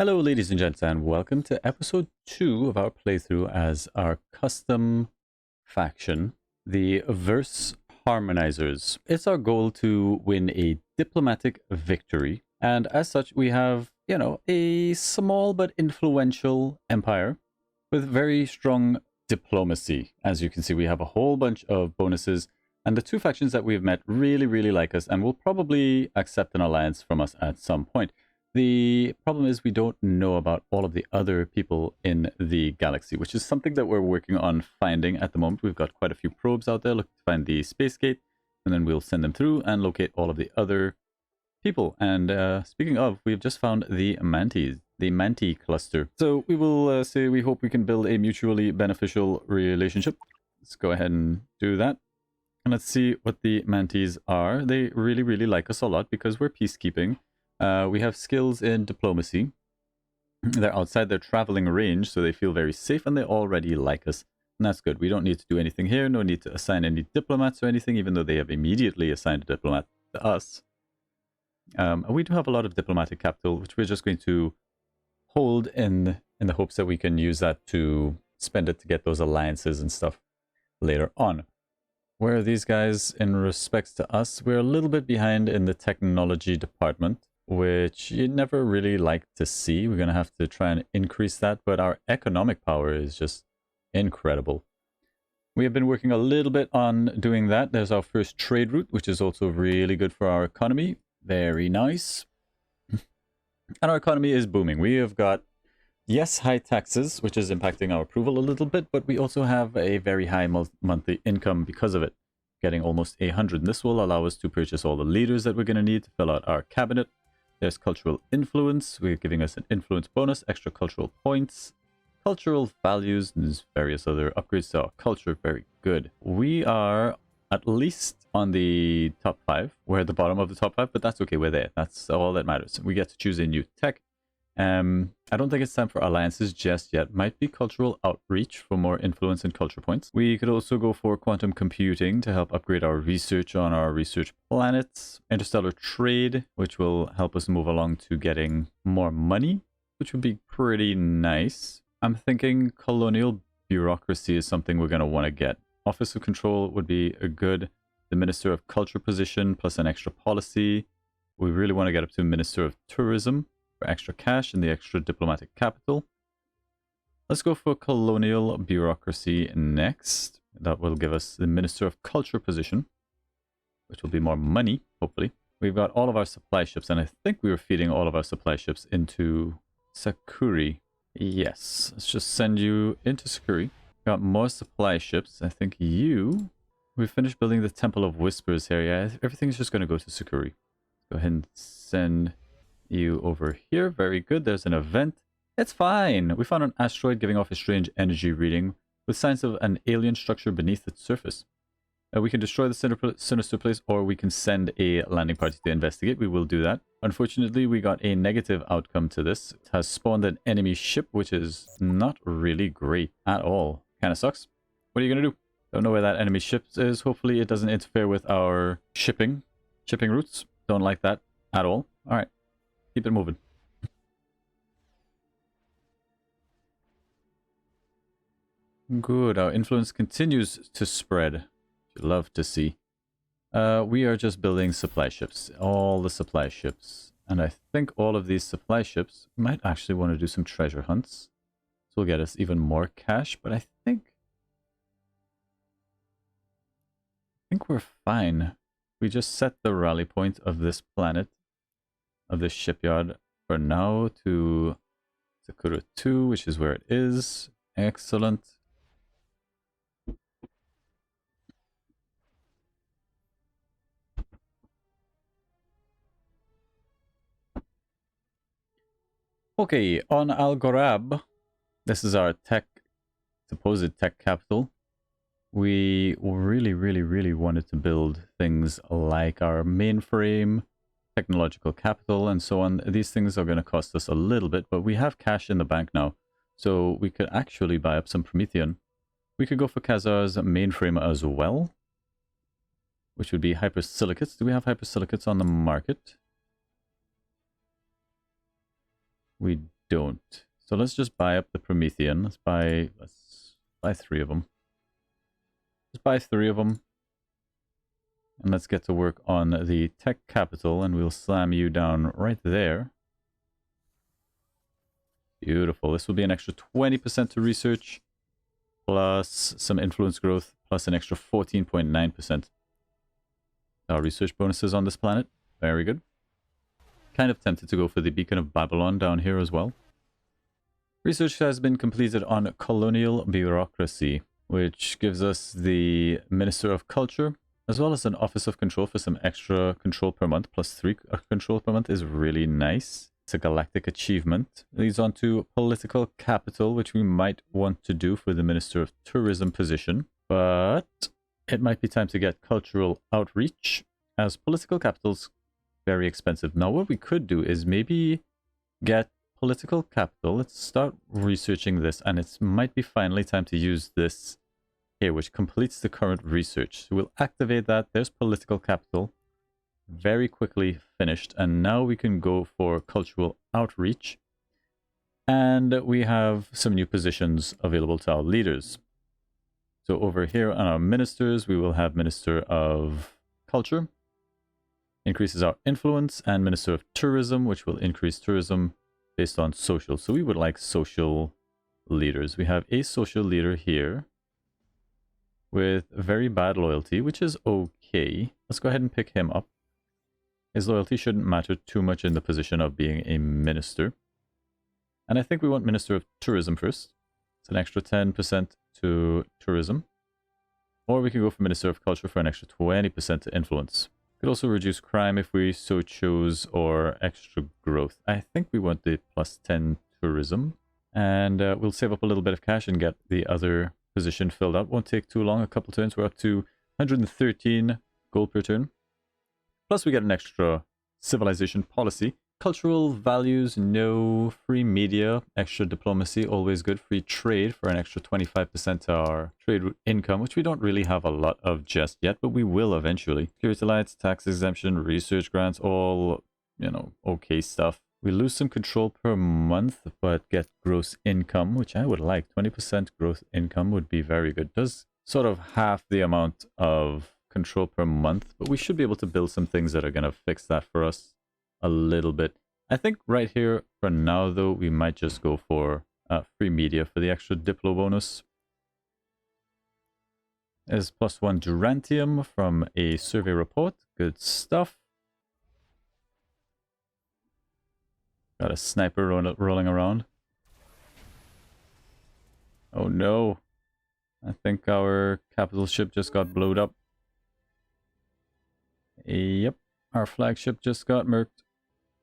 Hello ladies and gents, and welcome to episode 2 of our playthrough as our custom faction, the Verse Harmonizers. It's our goal to win a diplomatic victory, and as such we have, a small but influential empire with very strong diplomacy. As you can see, we have a whole bunch of bonuses, and the two factions that we've met really like us and will probably accept an alliance from us at some point. The problem is we don't know about all of the other people in the galaxy, which is something that we're working on finding at the moment. We've got quite a few probes out there looking to find the space gate, and then we'll send them through and locate all of the other people. And speaking of, we've just found the Mantis, the Manti cluster. So we will say we hope we can build a mutually beneficial relationship. Let's go ahead and do that. And let's see what the Mantis are. They really like us a lot because we're peacekeeping. We have skills in diplomacy. They're outside their traveling range, so they feel very safe, and they already like us. And that's good. We don't need to do anything here. No need to assign any diplomats or anything, even though they have immediately assigned a diplomat to us. We do have a lot of diplomatic capital, which we're just going to hold in the hopes that we can use that to spend it to get those alliances and stuff later on. Where are these guys in respects to us? We're a little bit behind in the technology department, which you never really like to see. We're going to have to try and increase that, but our economic power is just incredible. We have been working a little bit on doing that. There's our first trade route, which is also really good for our economy. Very nice. And our economy is booming. We have got, yes, high taxes, which is impacting our approval a little bit, but we also have a very high monthly income because of it, getting almost 800. This will allow us to purchase all the leaders that we're going to need to fill out our cabinet. There's cultural influence. We're giving us an influence bonus, extra cultural points, cultural values, and there's various other upgrades to our culture. Very good. We are at least on the top 5. We're at the bottom of the top 5, but that's okay. We're there. That's all that matters. We get to choose a new tech. I don't think it's time for alliances just yet. Might be cultural outreach for more influence and culture points. We could also go for quantum computing to help upgrade our research on our research planets. Interstellar trade, which will help us move along to getting more money, which would be pretty nice. I'm thinking colonial bureaucracy is something we're going to want to get. Office of Control would be a good. The Minister of Culture position plus an extra policy. We really want to get up to Minister of Tourism for extra cash and the extra diplomatic capital. Let's go for colonial bureaucracy next. That will give us the Minister of Culture position, which will be more money, hopefully. We've got all of our supply ships, and I think we were feeding all of our supply ships into Sakuri. Yes, let's just send you into Sakuri. Got more supply ships. I think we finished building the Temple of Whispers here. Yeah, everything's just going to go to Sakuri. Go ahead and send you over here. Very good. There's an event. It's fine. We found an asteroid giving off a strange energy reading with signs of an alien structure beneath its surface. We can destroy the sinister place, or we can send a landing party to investigate. We will do that. Unfortunately, we got a negative outcome to this. It has spawned an enemy ship, which is not really great at all. Kind of sucks. What are you going to do? Don't know where that enemy ship is. Hopefully it doesn't interfere with our shipping routes. Don't like that at all. All right. Keep it moving. Good. Our influence continues to spread. You'd love to see. We are just building supply ships. All the supply ships. And I think all of these supply ships might actually want to do some treasure hunts. This will get us even more cash, but I think we're fine. We just set the rally point of this planet, of this shipyard for now to Sakura 2, which is where it is. Excellent. Okay, on Algorab, this is our supposed tech capital. We really wanted to build things like our mainframe, technological capital, and so on. These things are going to cost us a little bit, but we have cash in the bank now. So we could actually buy up some Promethean. We could go for Khazar's mainframe as well, which would be hypersilicates. Do we have hypersilicates on the market? We don't. So let's just buy up the Promethean. Let's buy 3 of them. Let's buy 3 of them. And let's get to work on the tech capital, and we'll slam you down right there. Beautiful. This will be an extra 20% to research, plus some influence growth, plus an extra 14.9%. Our research bonuses on this planet. Very good. Kind of tempted to go for the Beacon of Babylon down here as well. Research has been completed on colonial bureaucracy, which gives us the Minister of Culture, as well as an Office of Control for some extra control per month. Plus 3 control per month is really nice. It's a galactic achievement. It leads on to political capital, which we might want to do for the Minister of Tourism position. But it might be time to get cultural outreach, as political capital's very expensive. Now, what we could do is maybe get political capital. Let's start researching this, and it might be finally time to use this here, which completes the current research. So we'll activate that. There's political capital. Very quickly finished. And now we can go for cultural outreach. And we have some new positions available to our leaders. So over here on our ministers, we will have Minister of Culture. Increases our influence, and Minister of Tourism, which will increase tourism based on social. So we would like social leaders. We have a social leader here with very bad loyalty, which is okay. Let's go ahead and pick him up. His loyalty shouldn't matter too much in the position of being a minister. And I think we want Minister of Tourism first. It's an extra 10% to tourism. Or we can go for Minister of Culture for an extra 20% to influence. Could also reduce crime if we so chose, or extra growth. I think we want the plus 10 tourism. And we'll save up a little bit of cash and get the other position filled up. Won't take too long, a couple turns. We're up to 113 gold per turn. Plus we get an extra civilization policy. Cultural values, no. Free media, extra diplomacy, always good. Free trade for an extra 25% to our trade income, which we don't really have a lot of just yet, but we will eventually. Security lights, tax exemption, research grants, all, you know, okay stuff. We lose some control per month, but get gross income, which I would like. 20% gross income would be very good. Does sort of half the amount of control per month, but we should be able to build some things that are going to fix that for us a little bit. I think right here for now, though, we might just go for free media for the extra diplo bonus. There's +1 Durantium from a survey report. Good stuff. Got a sniper rolling around. Oh no. I think our capital ship just got blowed up. Yep. Our flagship just got murked.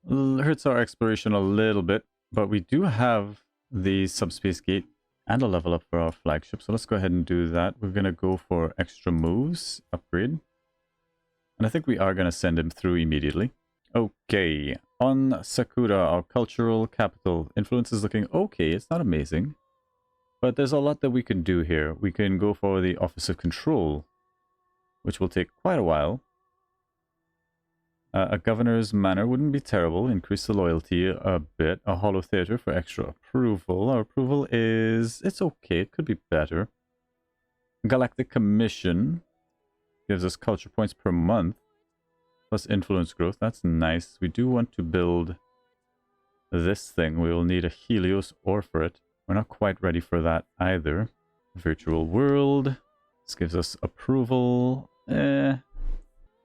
Hurts our exploration a little bit, but we do have the subspace gate and a level up for our flagship. So let's go ahead and do that. We're going to go for extra moves, upgrade. And I think we are going to send him through immediately. Okay. On Sakura, our cultural capital. Influence is looking okay. It's not amazing. But there's a lot that we can do here. We can go for the Office of Control, which will take quite a while. A governor's manor wouldn't be terrible. Increase the loyalty a bit. A hollow theater for extra approval. Our approval is... it's okay. It could be better. Galactic Commission gives us culture points per month. Plus influence growth. That's nice. We do want to build this thing. We will need a Helios ore for it. We're not quite ready for that either. Virtual world. This gives us approval.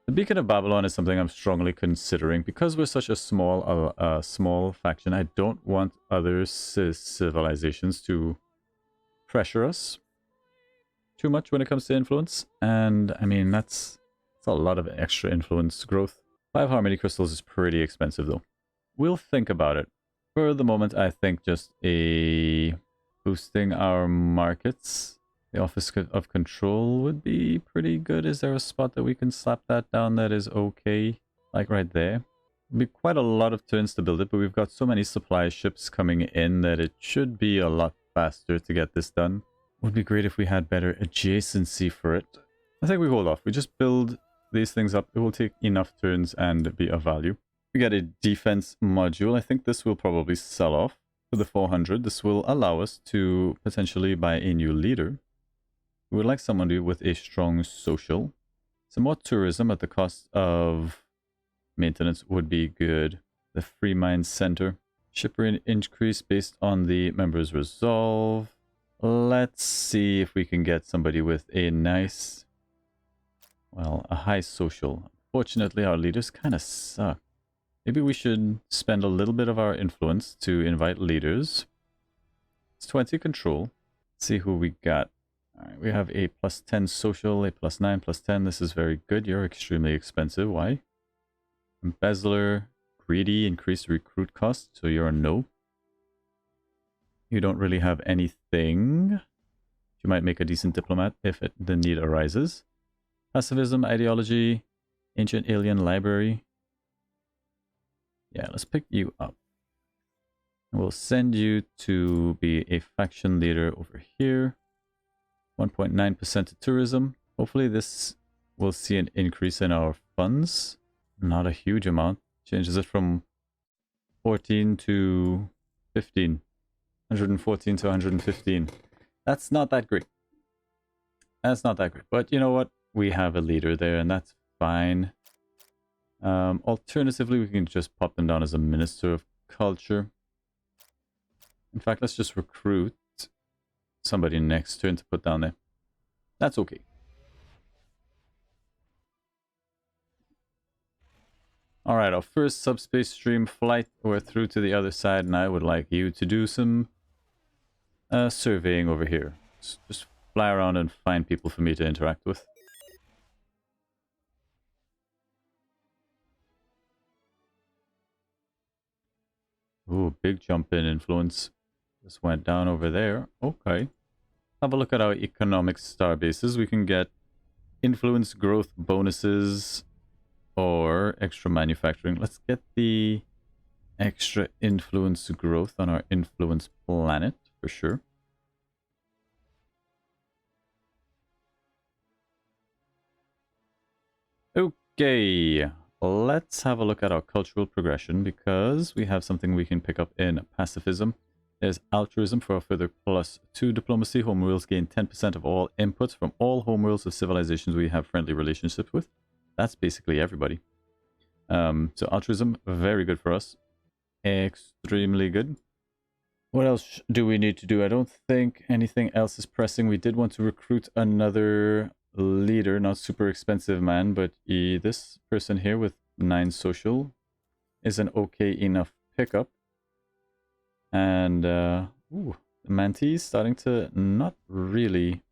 The Beacon of Babylon is something I'm strongly considering. Because we're such a small faction, I don't want other civilizations to pressure us too much when it comes to influence. And, I mean, that's a lot of extra influence growth. 5 Harmony Crystals is pretty expensive, though. We'll think about it. For the moment, I think just boosting our markets. The Office of Control would be pretty good. Is there a spot that we can slap that down that is okay? Like right there. It'd be quite a lot of turns to build it, but we've got so many supply ships coming in that it should be a lot faster to get this done. Would be great if we had better adjacency for it. I think we hold off. We just build these things up. It will take enough turns and be of value. We get a defense module. I think this will probably sell off. for the 400. This will allow us to potentially buy a new leader. We would like somebody with a strong social. Some more tourism at the cost of maintenance would be good. The Free Mind Center. Shipper increase based on the members' resolve. Let's see if we can get somebody with a nice, well, a high social. Unfortunately, our leaders kind of suck. Maybe we should spend a little bit of our influence to invite leaders. It's 20 control. Let's see who we got. All right, we have a +10 social, a +9, +10. This is very good. You're extremely expensive. Why? Embezzler, greedy, increased recruit cost. So you're a no. You don't really have anything. You might make a decent diplomat if the need arises. Pacifism, ideology, ancient alien library. Yeah, let's pick you up. We'll send you to be a faction leader over here. 1.9% to tourism. Hopefully this will see an increase in our funds. Not a huge amount. Changes it from 14 to 15. 114 to 115. That's not that great. That's not that great. But you know what? We have a leader there and that's fine. Alternatively, we can just pop them down as a Minister of Culture. In fact, let's just recruit somebody next turn to put down there. That's okay. Alright, our first subspace stream flight. We're through to the other side, and I would like you to do some surveying over here. Just fly around and find people for me to interact with. Ooh, big jump in influence. Just went down over there. Okay. Have a look at our economic star bases. We can get influence growth bonuses or extra manufacturing. Let's get the extra influence growth on our influence planet for sure. Okay. Let's have a look at our cultural progression because we have something we can pick up in pacifism. There's altruism for a further +2 diplomacy. Homeworlds gain 10% of all inputs from all homeworlds of civilizations we have friendly relationships with. That's basically everybody. So altruism, very good for us. Extremely good. What else do we need to do? I don't think anything else is pressing. We did want to recruit another leader, not super expensive man, but this person here with 9 social is an okay enough pickup. And ooh, the Mantis starting to not really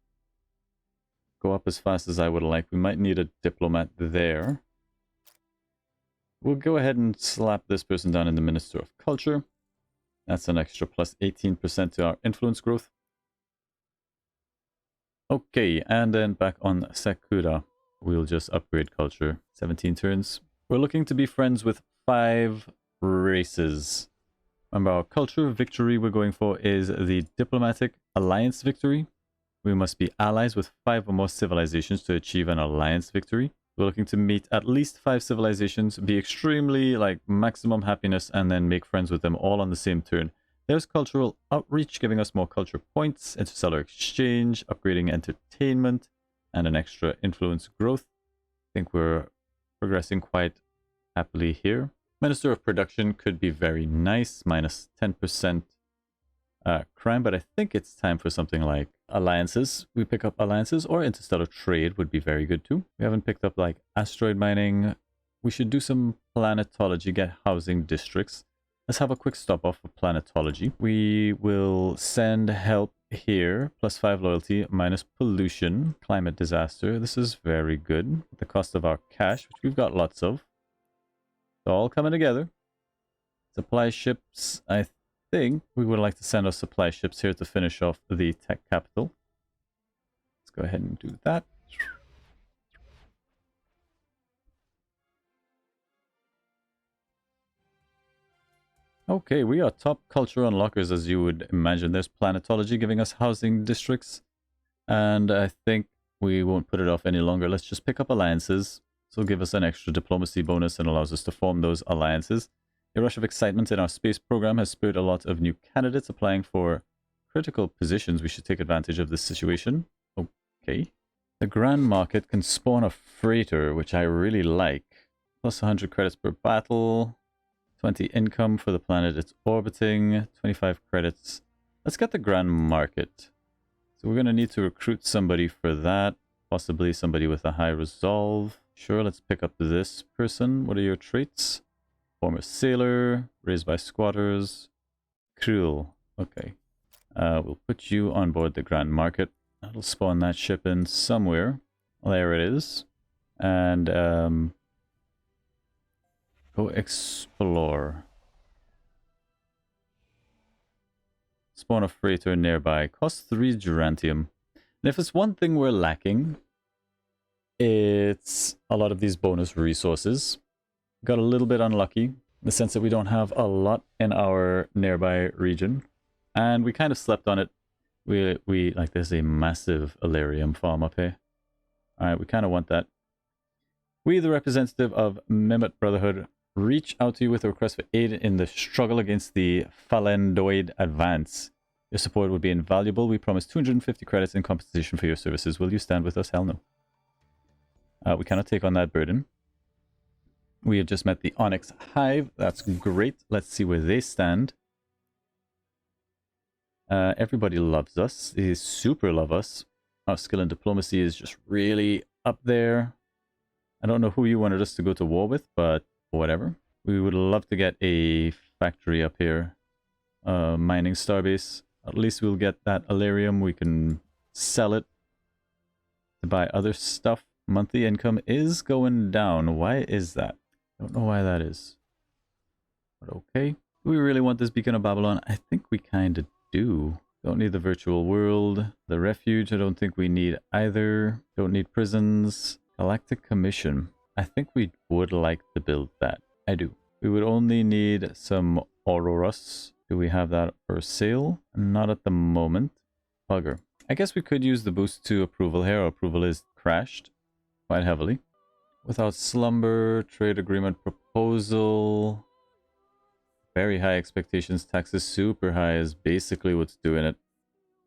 go up as fast as I would like. We might need a diplomat there. We'll go ahead and slap this person down in the Minister of Culture. That's an extra +18% to our influence growth. Okay, and then back on Sakura, we'll just upgrade culture. 17 turns. We're looking to be friends with 5 races. Remember, our culture victory we're going for is the diplomatic alliance victory. We must be allies with 5 or more civilizations to achieve an alliance victory. We're looking to meet at least 5 civilizations, be extremely like maximum happiness, and then make friends with them all on the same turn. There's cultural outreach, giving us more culture points, interstellar exchange, upgrading entertainment, and an extra influence growth. I think we're progressing quite happily here. Minister of Production could be very nice, -10% crime, but I think it's time for something like alliances. We pick up alliances, or interstellar trade would be very good too. We haven't picked up like asteroid mining. We should do some planetology, get housing districts. Let's have a quick stop off for planetology. We will send help here, +5 loyalty, minus pollution, climate disaster. This is very good. The cost of our cash, which we've got lots of. It's all coming together. Supply ships, I think we would like to send our supply ships here to finish off the tech capital. Let's go ahead and do that. Okay, we are top culture unlockers, as you would imagine. There's planetology giving us housing districts. And I think we won't put it off any longer. Let's just pick up alliances. This will give us an extra diplomacy bonus and allows us to form those alliances. A rush of excitement in our space program has spurred a lot of new candidates applying for critical positions. We should take advantage of this situation. Okay. The Grand Market can spawn a freighter, which I really like. Plus 100 credits per battle. 20 income for the planet it's orbiting. 25 credits. Let's get the Grand Market. So we're going to need to recruit somebody for that. Possibly somebody with a high resolve. Sure, let's pick up this person. What are your traits? Former sailor, raised by squatters. Cruel. Okay. We'll put you on board the Grand Market. That'll spawn that ship in somewhere. There it is. And go explore. Spawn a freighter nearby. Costs 3 gerantium. And if it's one thing we're lacking, it's a lot of these bonus resources. Got a little bit unlucky in the sense that we don't have a lot in our nearby region. And we kind of slept on it. We like, there's a massive Illyrium farm up here. Alright, we kind of want that. We, the representative of Mehmet Brotherhood, reach out to you with a request for aid in the struggle against the Phalandoid advance. Your support would be invaluable. We promise 250 credits in compensation for your services. Will you stand with us? Hell no. We cannot take on that burden. We have just met the Onyx Hive. That's great. Let's see where they stand. Everybody loves us. They super love us. Our skill in diplomacy is just really up there. I don't know who you wanted us to go to war with, but whatever. We would love to get a factory up here. Mining starbase. At least we'll get that Illyrium. We can sell it to buy other stuff. Monthly income is going down. Why is that? Don't know why that is. But okay. Do we really want this Beacon of Babylon? I think we kind of do. Don't need the virtual world. The refuge, I don't think we need either. Don't need prisons. Galactic Commission. I think we would like to build that. I do. We would only need some Auroras. Do we have that for sale? Not at the moment. Bugger. I guess we could use the boost to approval here. Our approval is crashed quite heavily. Without slumber, trade agreement proposal. Very high expectations, taxes super high is basically what's doing it.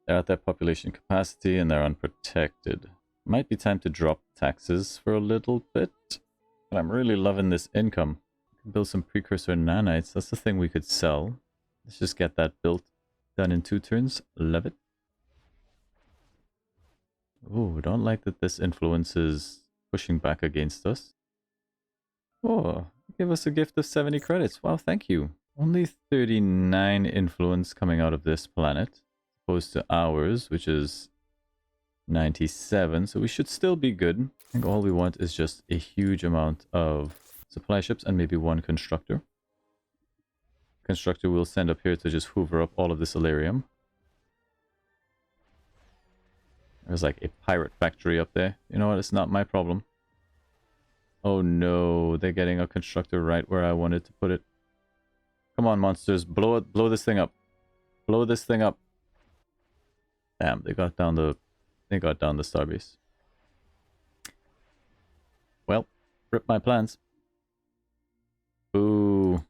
They're at their population capacity and they're unprotected. Might be time to drop taxes for a little bit. But I'm really loving this income. We can build some precursor nanites. That's the thing we could sell. Let's just get that built. Done in 2 turns. Love it. Oh, don't like that this influence is pushing back against us. Oh, give us a gift of 70 credits. Wow, thank you. Only 39 influence coming out of this planet, opposed to ours, which is 97. So we should still be good. I think all we want is just a huge amount of supply ships and maybe 1 constructor. Constructor we'll send up here to just hoover up all of this Illyrium. There's like a pirate factory up there. You know what? It's not my problem. Oh no, they're getting a constructor right where I wanted to put it. Come on, monsters. Blow it. Blow this thing up. Blow this thing up. Damn, they got down the starbase. Well, rip my plans. Ooh.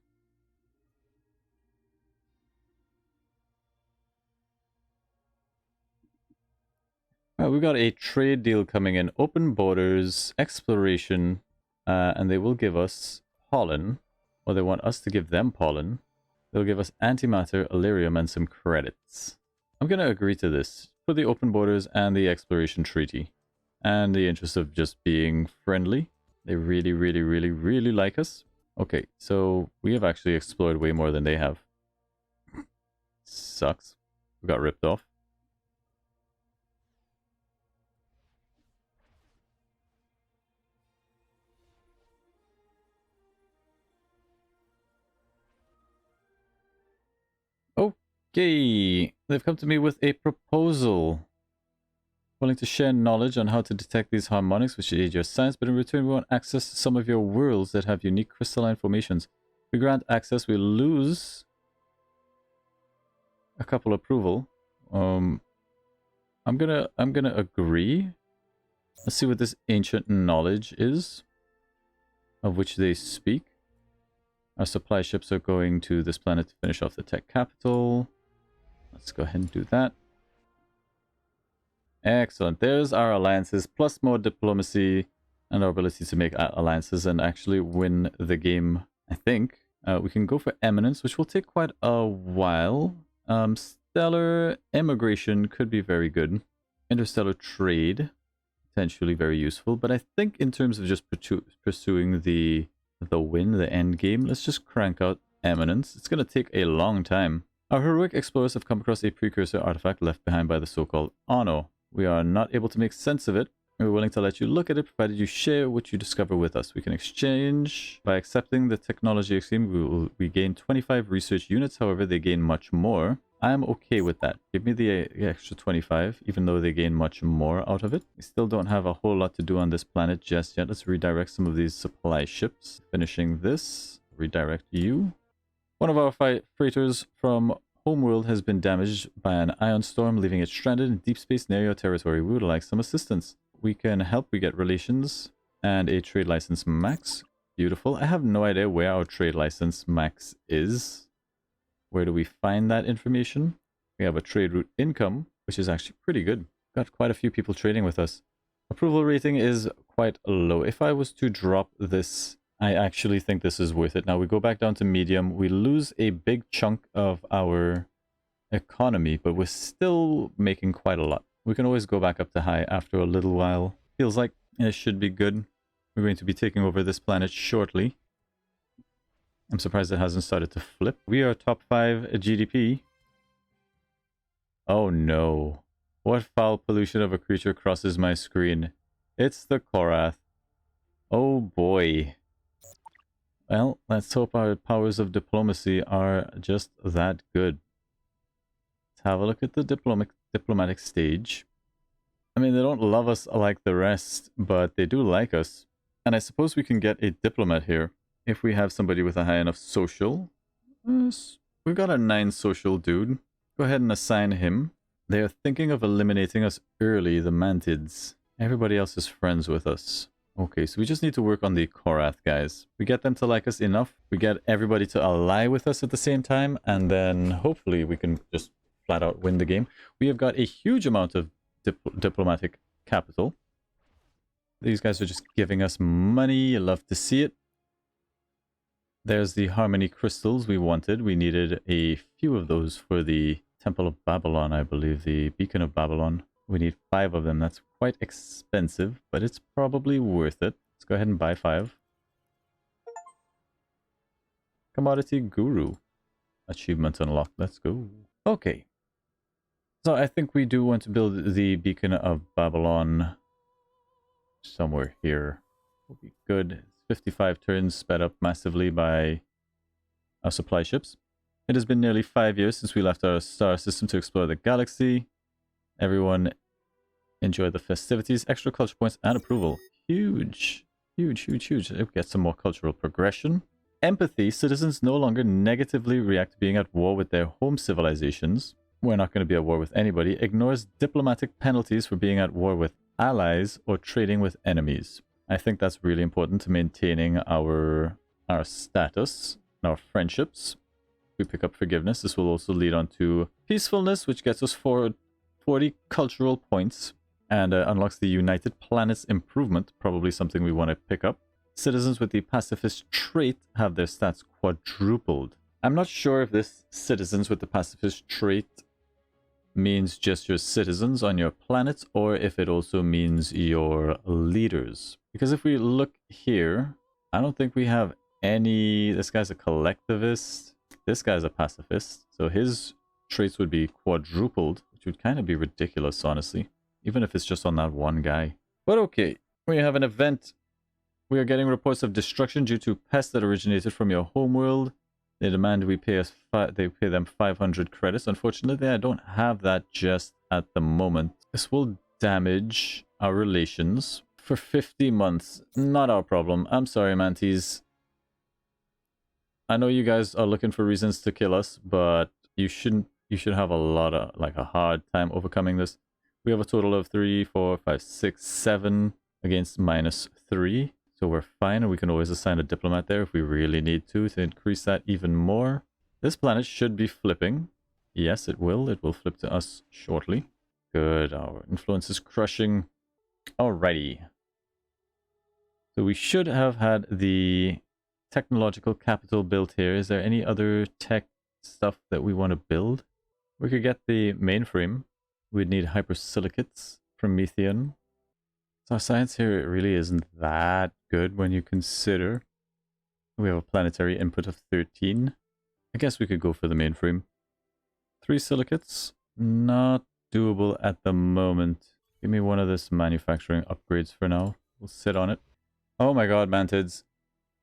We got a trade deal coming in. Open borders, exploration, and they will give us pollen, or they want us to give them pollen. They'll give us antimatter, Illyrium, and some credits. I'm going to agree to this for the open borders and the exploration treaty, and the interest of just being friendly. They really, really, really, really like us. Okay, so we have actually explored way more than they have. Sucks. We got ripped off. Okay, they've come to me with a proposal. Willing to share knowledge on how to detect these harmonics which aid your science, but in return we want access to some of your worlds that have unique crystalline formations. We grant access, we lose a couple approval. I'm gonna agree. Let's see what this ancient knowledge is, of which they speak. Our supply ships are going to this planet to finish off the tech capital. Let's go ahead and do that. Excellent. There's our alliances, plus more diplomacy and our ability to make alliances and actually win the game, I think. We can go for eminence, which will take quite a while. Stellar immigration could be very good. Interstellar trade, potentially very useful. But I think in terms of just pursuing the win, the end game, let's just crank out eminence. It's going to take a long time. Our heroic explorers have come across a precursor artifact left behind by the so-called Anno. We are not able to make sense of it. We're willing to let you look at it, provided you share what you discover with us. We can exchange. By accepting the technology exchange, we gain 25 research units. However, they gain much more. I'm okay with that. Give me the extra 25, even though they gain much more out of it. We still don't have a whole lot to do on this planet just yet. Let's redirect some of these supply ships. Finishing this, redirect you. One of our freighters from Homeworld has been damaged by an ion storm, leaving it stranded in deep space near your territory. We would like some assistance. We can help. We get relations and a trade license max. Beautiful. I have no idea where our trade license max is. Where do we find that information? We have a trade route income, which is actually pretty good. Got quite a few people trading with us. Approval rating is quite low. If I was to drop this, I actually think this is worth it. Now we go back down to medium. We lose a big chunk of our economy, but we're still making quite a lot. We can always go back up to high after a little while. Feels like it should be good. We're going to be taking over this planet shortly. I'm surprised it hasn't started to flip. We are top 5 GDP. Oh no. What foul pollution of a creature crosses my screen? It's the Korath. Oh boy. Well, let's hope our powers of diplomacy are just that good. Let's have a look at the diplomatic stage. I mean, they don't love us like the rest, but they do like us. And I suppose we can get a diplomat here if we have somebody with a high enough social. We've got a 9 social dude. Go ahead and assign him. They are thinking of eliminating us early, the Mantids. Everybody else is friends with us. Okay, so we just need to work on the Korath guys. We get them to like us enough. We get everybody to ally with us at the same time. And then hopefully we can just flat out win the game. We have got a huge amount of diplomatic capital. These guys are just giving us money. You love to see it. There's the harmony crystals we wanted. We needed a few of those for the Temple of Babylon, I believe. The Beacon of Babylon. We need 5 of them. That's quite expensive, but it's probably worth it. Let's go ahead and buy 5. Commodity Guru. Achievement unlocked. Let's go. Okay. So I think we do want to build the Beacon of Babylon somewhere here. Will be good. 55 turns sped up massively by our supply ships. It has been nearly 5 years since we left our star system to explore the galaxy. Everyone enjoy the festivities, extra culture points, and approval. Huge. Huge, huge, huge. It gets some more cultural progression. Empathy. Citizens no longer negatively react to being at war with their home civilizations. We're not going to be at war with anybody. Ignores diplomatic penalties for being at war with allies or trading with enemies. I think that's really important to maintaining our status and our friendships. We pick up forgiveness. This will also lead on to peacefulness, which gets us 40 cultural points and unlocks the United Planets improvement, probably something we want to pick up. Citizens with the pacifist trait have their stats quadrupled. I'm not sure if this citizens with the pacifist trait means just your citizens on your planets or if it also means your leaders. Because if we look here, I don't think we have any... This guy's a collectivist. This guy's a pacifist. So his traits would be quadrupled, which would kind of be ridiculous, honestly. Even if it's just on that one guy. But okay, we have an event. We are getting reports of destruction due to pests that originated from your homeworld. They demand we pay them 500 credits. Unfortunately, I don't have that just at the moment. This will damage our relations for 50 months. Not our problem. I'm sorry, Manties. I know you guys are looking for reasons to kill us, but you should have a lot of, like, a hard time overcoming this. We have a total of 3, 4, 5, 6, 7 against -3. So we're fine, and we can always assign a diplomat there if we really need to increase that even more. This planet should be flipping. Yes, it will. It will flip to us shortly. Good. Our influence is crushing. Alrighty. So we should have had the technological capital built here. Is there any other tech stuff that we want to build? We could get the mainframe. We'd need hypersilicates, Promethean. So our science here really isn't that good when you consider we have a planetary input of 13. I guess we could go for the mainframe. 3 silicates, not doable at the moment. Give me one of this manufacturing upgrades for now. We'll sit on it. Oh my god, Mantids.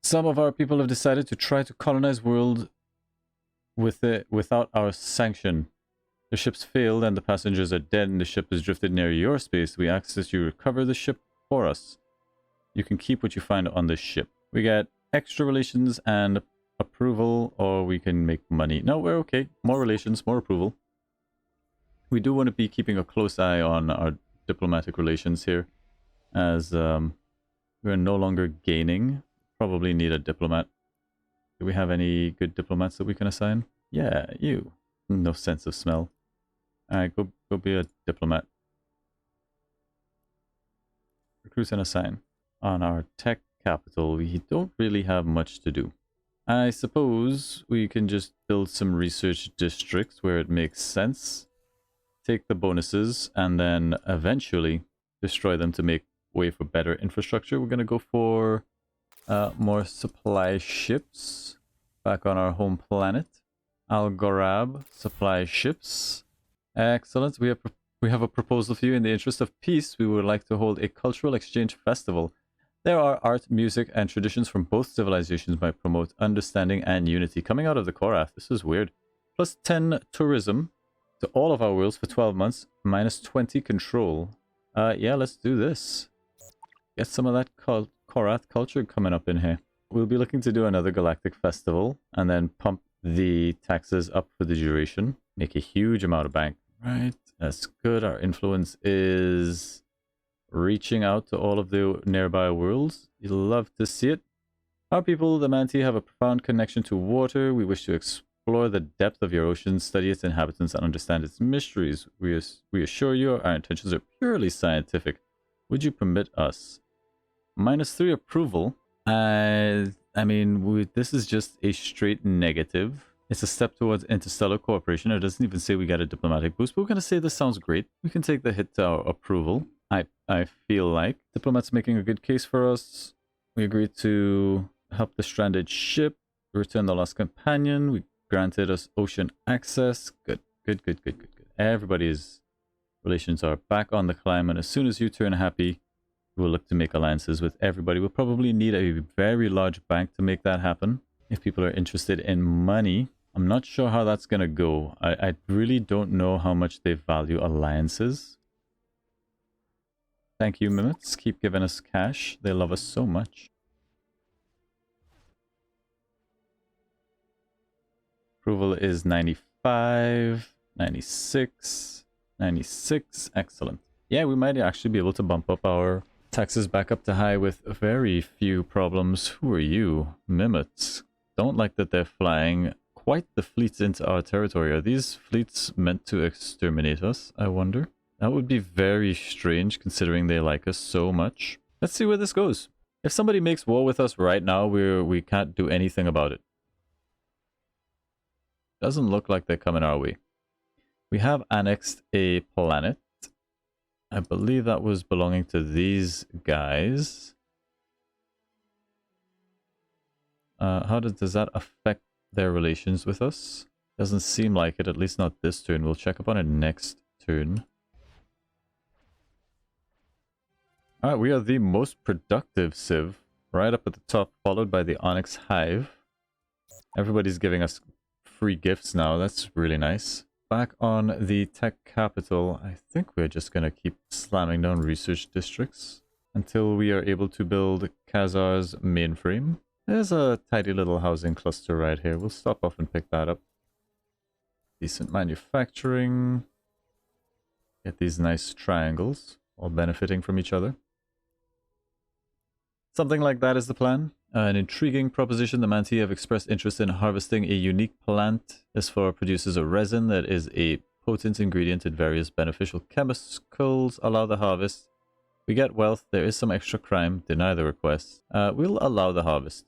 Some of our people have decided to try to colonize world without our sanction. The ships failed and the passengers are dead and the ship is drifted near your space. We ask that you recover the ship for us. You can keep what you find on this ship. We get extra relations and approval, or we can make money. No, we're okay. More relations, more approval. We do want to be keeping a close eye on our diplomatic relations here, as we're no longer gaining. Probably need a diplomat. Do we have any good diplomats that we can assign? Yeah, you. No sense of smell. Alright, go be a diplomat. Recruit and assign. On our tech capital, we don't really have much to do. I suppose we can just build some research districts where it makes sense. Take the bonuses and then eventually destroy them to make way for better infrastructure. We're going to go for more supply ships back on our home planet. Algorab supply ships. Excellent. We have a proposal for you. In the interest of peace, we would like to hold a cultural exchange festival. There are art, music, and traditions from both civilizations might promote understanding and unity. Coming out of the Korath, this is weird. Plus 10 tourism to all of our worlds for 12 months. Minus 20 control. Yeah, let's do this. Get some of that Korath culture coming up in here. We'll be looking to do another Galactic festival and then pump the taxes up for the duration. Make a huge amount of bank. Right, that's good. Our influence is reaching out to all of the nearby worlds. You'll love to see it. Our people, the Manti, have a profound connection to water. We wish to explore the depth of your ocean, study its inhabitants, and understand its mysteries. We assure you our intentions are purely scientific. Would you permit us? -3 approval. I mean, this is just a straight negative. It's a step towards interstellar cooperation. It doesn't even say we got a diplomatic boost, but we're going to say this sounds great. We can take the hit to our approval. I feel like diplomats making a good case for us. We agreed to help the stranded ship, return the lost companion. We granted us ocean access. Good. Everybody's relations are back on the climb, and as soon as you turn happy, we'll look to make alliances with everybody. We'll probably need a very large bank to make that happen. If people are interested in money, I'm not sure how that's going to go. I really don't know how much they value alliances. Thank you, Mimets. Keep giving us cash. They love us so much. Approval is 95, 96, 96. Excellent. Yeah, we might actually be able to bump up our taxes back up to high with very few problems. Who are you? Mimets. Don't like that they're flying quite the fleets into our territory. Are these fleets meant to exterminate us, I wonder? That would be very strange considering they like us so much. Let's see where this goes. If somebody makes war with us right now, we can't do anything about it. Doesn't look like they're coming our way. We have annexed a planet. I believe that was belonging to these guys. How does that affect their relations with us? Doesn't seem like it, at least not this turn. We'll check up on it next turn. Alright, we are the most productive civ. Right up at the top, followed by the Onyx Hive. Everybody's giving us free gifts now. That's really nice. Back on the tech capital, I think we're just going to keep slamming down research districts until we are able to build Khazar's mainframe. There's a tidy little housing cluster right here. We'll stop off and pick that up. Decent manufacturing. Get these nice triangles, all benefiting from each other. Something like that is the plan. An intriguing proposition. The Manti have expressed interest in harvesting a unique plant. This flower produces a resin that is a potent ingredient in various beneficial chemicals. Allow the harvest. We get wealth. There is some extra crime. Deny the request. We'll allow the harvest.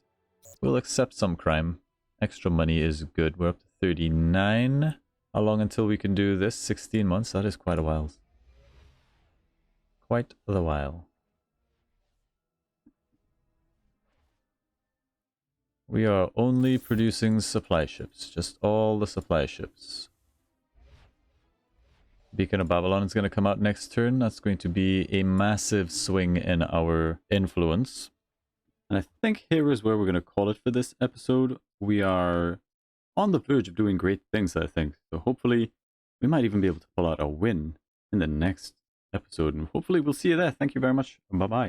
We'll accept some crime. Extra money is good. We're up to 39. How long until we can do this? 16 months. That is quite a while. Quite the while. We are only producing supply ships. Just all the supply ships. Beacon of Babylon is going to come out next turn. That's going to be a massive swing in our influence. And I think here is where we're going to call it for this episode. We are on the verge of doing great things, I think. So hopefully we might even be able to pull out a win in the next episode. And hopefully we'll see you there. Thank you very much. Bye-bye.